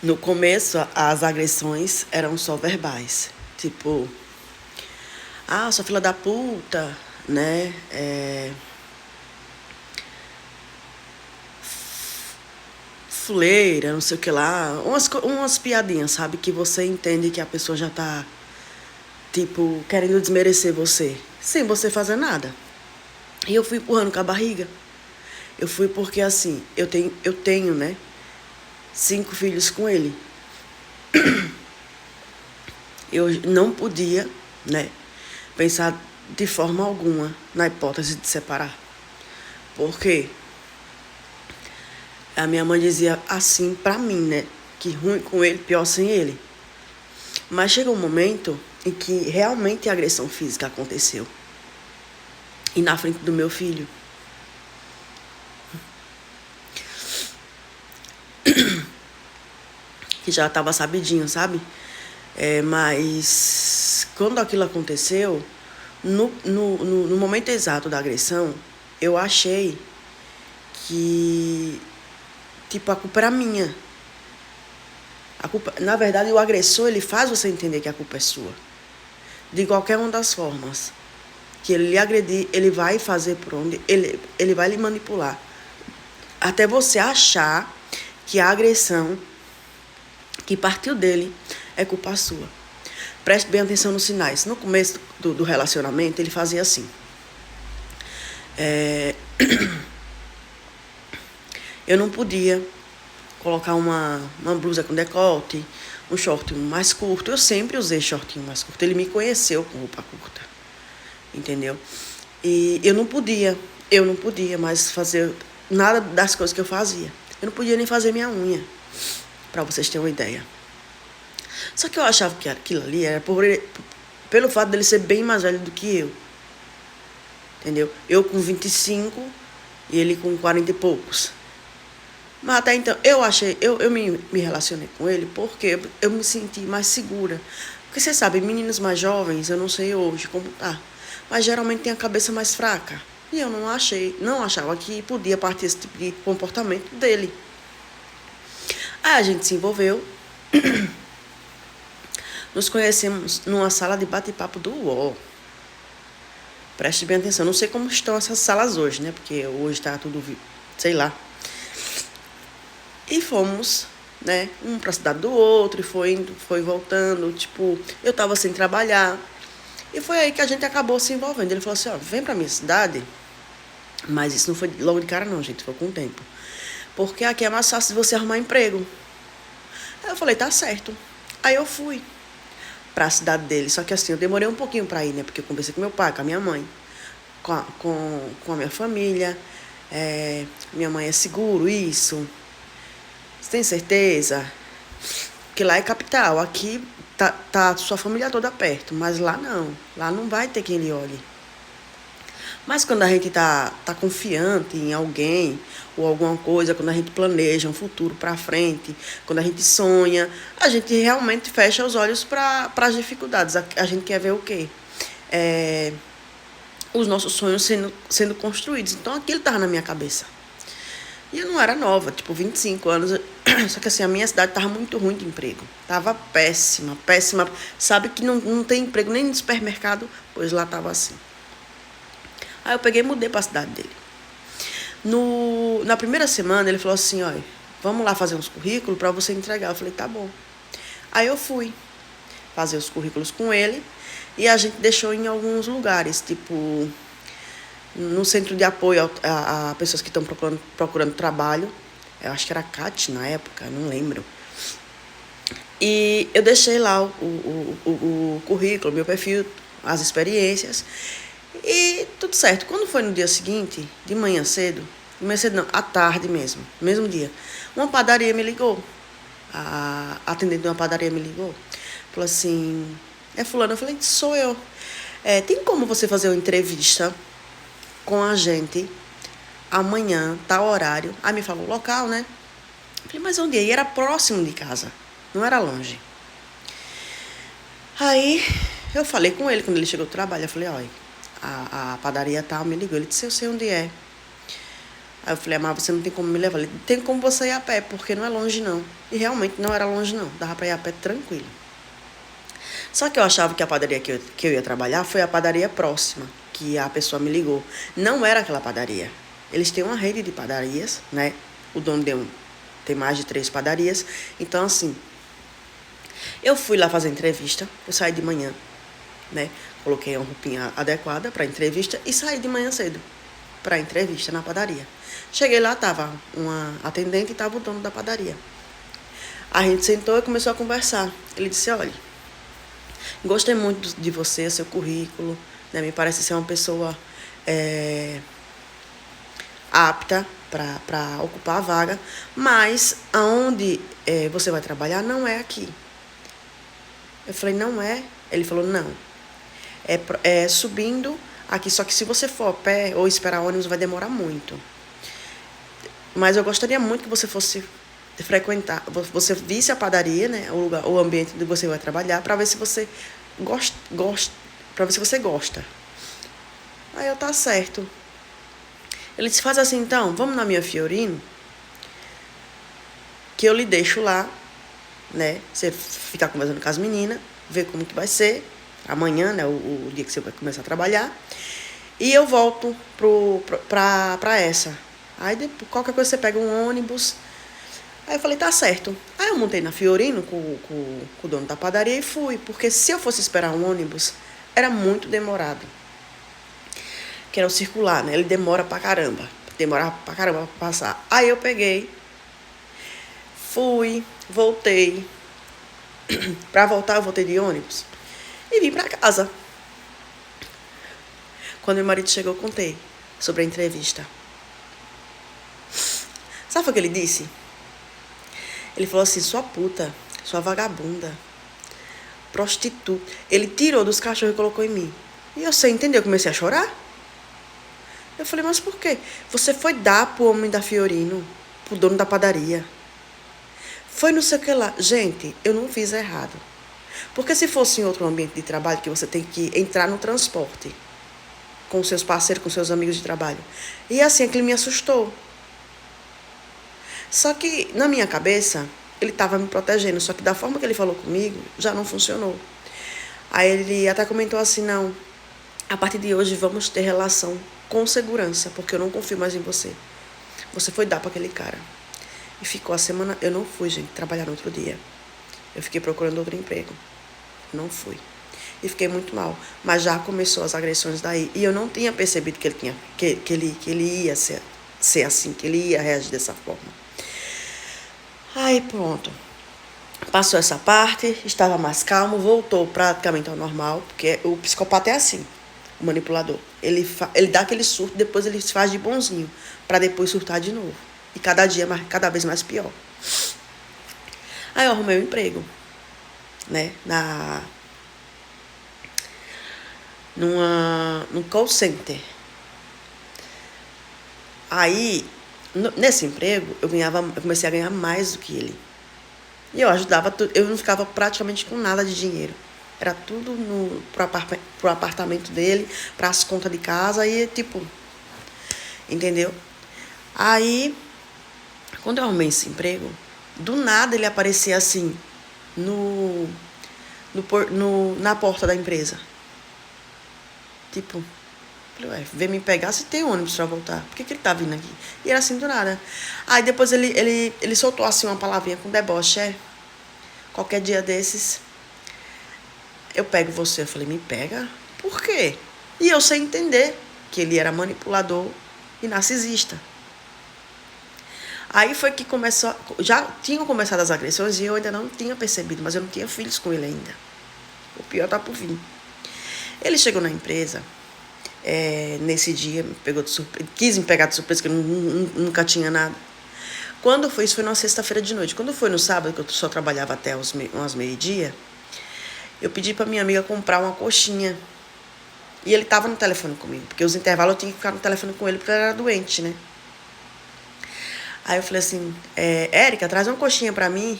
No começo, as agressões eram só verbais. Tipo, sua filha da puta, né? Fuleira, não sei o que lá. Umas piadinhas, sabe? Que você entende que a pessoa já tá, tipo, querendo desmerecer você. Sem você fazer nada. E eu fui empurrando com a barriga. Eu fui porque, assim, eu tenho, né? 5 filhos com ele. Eu não podia, né? Pensar de forma alguma na hipótese de separar. Por quê? A minha mãe dizia assim pra mim, né? Que ruim com ele, pior sem ele. Mas chegou um momento em que realmente a agressão física aconteceu. E na frente do meu filho. Que já estava sabidinho, sabe? Mas quando aquilo aconteceu, no momento exato da agressão, eu achei que, tipo, a culpa era minha. Na verdade, o agressor, ele faz você entender que a culpa é sua. De qualquer uma das formas. Que ele lhe agredir, ele vai fazer por onde, ele vai lhe manipular. Até você achar que a agressão que partiu dele é culpa sua. Preste bem atenção nos sinais. No começo do relacionamento, ele fazia assim. Eu não podia colocar uma blusa com decote, um shortinho mais curto. Eu sempre usei shortinho mais curto. Ele me conheceu com roupa curta. Entendeu? E eu não podia mais fazer nada das coisas que eu fazia. Eu não podia nem fazer minha unha, pra vocês terem uma ideia. Só que eu achava que aquilo ali era pelo fato dele ser bem mais velho do que eu. Entendeu? Eu com 25 e ele com 40 e poucos. Mas até então, eu me relacionei com ele porque eu me senti mais segura. Porque você sabe, meninos mais jovens, eu não sei hoje como tá, mas geralmente tem a cabeça mais fraca. E eu não achava que podia partir esse tipo de comportamento dele. Aí a gente se envolveu, nos conhecemos numa sala de bate-papo do UOL. Preste bem atenção, não sei como estão essas salas hoje, né? Porque hoje tá tudo, sei lá. E fomos, né, um pra cidade do outro, e foi indo, foi voltando, tipo, eu tava sem trabalhar. E foi aí que a gente acabou se envolvendo. Ele falou assim, ó, vem pra minha cidade. Mas isso não foi logo de cara não, gente, foi com o tempo. Porque aqui é mais fácil de você arrumar emprego. Aí eu falei, tá certo. Aí eu fui pra cidade dele. Só que assim, eu demorei um pouquinho pra ir, né? Porque eu conversei com meu pai, com a minha mãe, com a minha família. Minha mãe é seguro, isso. Você tem certeza? Porque lá é capital. Aqui tá sua família toda perto. Mas lá não. Lá não vai ter quem lhe olhe. Mas quando a gente tá confiante em alguém ou alguma coisa, quando a gente planeja um futuro para frente, quando a gente sonha, a gente realmente fecha os olhos para as dificuldades. A gente quer ver o quê? Os nossos sonhos sendo construídos. Então aquilo estava na minha cabeça. E eu não era nova, tipo 25 anos. Só que assim, a minha cidade estava muito ruim de emprego. Tava péssima, péssima. Sabe que não tem emprego nem no supermercado? Pois lá tava assim. Aí eu peguei e mudei pra cidade dele. Na primeira semana, ele falou assim, olha, vamos lá fazer uns currículos pra você entregar. Eu falei, tá bom. Aí eu fui fazer os currículos com ele e a gente deixou em alguns lugares, tipo no centro de apoio a pessoas que estão procurando trabalho. Eu acho que era CAT na época, não lembro. E eu deixei lá o currículo, meu perfil, as experiências. E tudo certo. Quando foi no dia seguinte, de manhã cedo não, à tarde mesmo, mesmo dia, uma padaria me ligou. A atendente de uma padaria me ligou. Falou assim, é fulano? Eu falei, sou eu. Tem como você fazer uma entrevista com a gente amanhã, tal horário? Aí me falou o local, né? Eu falei, mas onde é? E era próximo de casa, não era longe. Aí eu falei com ele, quando ele chegou do trabalho, eu falei, olha, a padaria tal me ligou. Ele disse, eu sei onde é. Aí eu falei, mas você não tem como me levar? Ele, tem como você ir a pé, porque não é longe não. E realmente não era longe não, dava pra ir a pé tranquilo. Só que eu achava que a padaria que eu ia trabalhar foi a padaria próxima, que a pessoa me ligou. Não era aquela padaria. Eles têm uma rede de padarias, né? O dono tem mais de 3 padarias. Então, assim, eu fui lá fazer entrevista, eu saí de manhã, né? Coloquei uma roupinha adequada para entrevista e saí de manhã cedo para entrevista na padaria. Cheguei lá, tava uma atendente e tava o dono da padaria. A gente sentou e começou a conversar. Ele disse, olha, gostei muito de você, seu currículo, né? Me parece ser uma pessoa apta para ocupar a vaga, mas aonde você vai trabalhar não é aqui. Eu falei, não é? Ele falou, não. É subindo aqui, só que se você for a pé ou esperar ônibus vai demorar muito. Mas eu gostaria muito que você fosse frequentar, você visse a padaria, né, o ambiente onde você vai trabalhar, para ver se você para ver se você gosta. Aí eu, tá certo. Ele disse, faz assim então, vamos na minha Fiorino, que eu lhe deixo lá, né, você ficar conversando com as meninas, ver como que vai ser, amanhã, né, o dia que você vai começar a trabalhar, e eu volto pra essa. Aí depois, qualquer coisa você pega um ônibus. Aí eu falei, tá certo. Aí eu montei na Fiorino com o dono da padaria e fui, porque se eu fosse esperar um ônibus, era muito demorado. Que era o circular, né? Ele demora pra caramba. Demorava pra caramba pra passar. Aí eu peguei, fui, voltei. Pra voltar, eu voltei de ônibus. E vim pra casa. Quando meu marido chegou, eu contei sobre a entrevista. Sabe o que ele disse? Ele falou assim, sua puta, sua vagabunda, prostituta. Ele tirou dos cachorros e colocou em mim. E eu sei, entendeu? Eu comecei a chorar. Eu falei, mas por quê? Você foi dar pro homem da Fiorino, pro dono da padaria. Foi não sei o que lá. Gente, eu não fiz errado. Porque se fosse em outro ambiente de trabalho, que você tem que entrar no transporte com seus parceiros, com seus amigos de trabalho. E assim, aquilo me assustou. Só que, na minha cabeça, ele estava me protegendo. Só que da forma que ele falou comigo, já não funcionou. Aí ele até comentou assim, não, a partir de hoje vamos ter relação com segurança, porque eu não confio mais em você. Você foi dar para aquele cara. E ficou a semana... Eu não fui, gente, trabalhar no outro dia. Eu fiquei procurando outro emprego. Não fui. E fiquei muito mal. Mas já começou as agressões daí. E eu não tinha percebido que ele tinha, que ele ia ser assim, que ele ia reagir dessa forma. Aí pronto. Passou essa parte, estava mais calmo, voltou praticamente ao normal, porque o psicopata é assim, o manipulador. Ele dá aquele surto, depois ele se faz de bonzinho, para depois surtar de novo. E cada vez mais pior. Aí eu arrumei um emprego, né, num call center. Aí, nesse emprego, eu comecei a ganhar mais do que ele. E eu ajudava, eu não ficava praticamente com nada de dinheiro. Era tudo pro apartamento dele, pras contas de casa e tipo, entendeu? Aí, quando eu arrumei esse emprego, do nada ele aparecia assim, na porta da empresa. Tipo, falei, vem me pegar se tem ônibus pra voltar. Por que ele tá vindo aqui? E era assim do nada. Aí depois ele soltou assim uma palavrinha com deboche, qualquer dia desses, eu pego você. Eu falei, me pega? Por quê? E eu sei entender que ele era manipulador e narcisista. Aí foi que começou, já tinham começado as agressões e eu ainda não tinha percebido, mas eu não tinha filhos com ele ainda. O pior tá por vir. Ele chegou na empresa, nesse dia, me pegou de surpresa, quis me pegar de surpresa, que eu nunca tinha nada. Quando foi, isso foi numa sexta-feira de noite. Quando foi no sábado, que eu só trabalhava até umas meio-dia, eu pedi pra minha amiga comprar uma coxinha. E ele tava no telefone comigo, porque os intervalos eu tinha que ficar no telefone com ele, porque ele era doente, né? Aí eu falei assim, Érica, traz uma coxinha pra mim.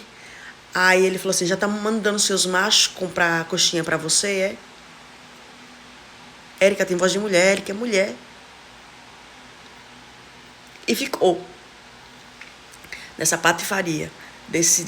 Aí ele falou assim, já tá mandando seus machos comprar coxinha pra você, Érica tem voz de mulher, Érica é mulher. E ficou nessa patifaria, desse